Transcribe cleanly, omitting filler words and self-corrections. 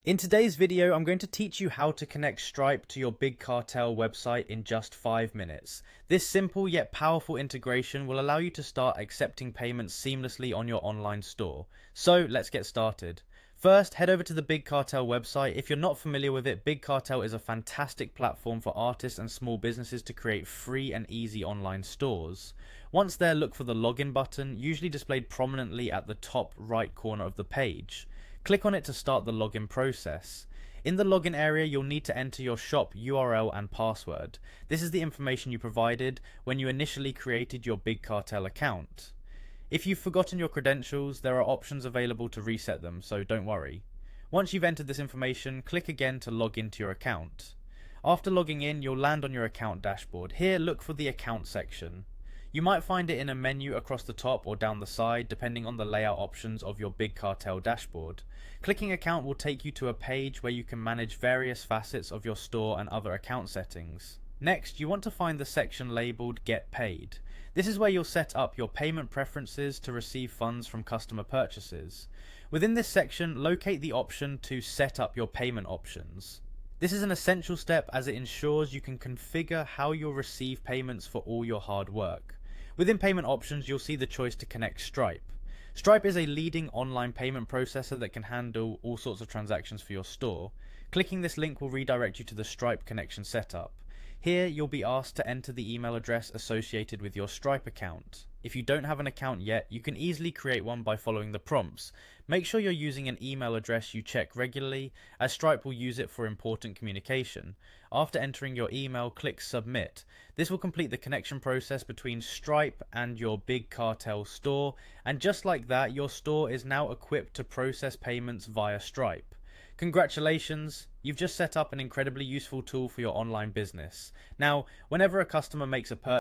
In today's video, I'm going to teach you how to connect Stripe to your Big Cartel website in just 5 minutes. This simple yet powerful integration will allow you to start accepting payments seamlessly on your online store. So let's get started. First, head over to the Big Cartel website. If you're not familiar with it, Big Cartel is a fantastic platform for artists and small businesses to create free and easy online stores. Once there, look for the login button, usually displayed prominently at the top right corner of the page. Click on it to start the login process. In the login area, you'll need to enter your shop URL and password. This is the information you provided when you initially created your Big Cartel account. If you've forgotten your credentials, there are options available to reset them, so don't worry. Once you've entered this information, click again to log into your account. After logging in, you'll land on your account dashboard. Here, look for the account section. You might find it in a menu across the top or down the side, depending on the layout options of your Big Cartel dashboard. Clicking account will take you to a page where you can manage various facets of your store and other account settings. Next, you want to find the section labeled Get Paid. This is where you'll set up your payment preferences to receive funds from customer purchases. Within this section, locate the option to set up your payment options. This is an essential step as it ensures you can configure how you'll receive payments for all your hard work. Within payment options, you'll see the choice to connect Stripe. Stripe is a leading online payment processor that can handle all sorts of transactions for your store. Clicking this link will redirect you to the Stripe connection setup. Here, you'll be asked to enter the email address associated with your Stripe account. If you don't have an account yet, you can easily create one by following the prompts. Make sure you're using an email address you check regularly, as Stripe will use it for important communication. After entering your email, click Submit. This will complete the connection process between Stripe and your Big Cartel store, and just like that, your store is now equipped to process payments via Stripe. Congratulations, you've just set up an incredibly useful tool for your online business. Now, whenever a customer makes a purchase,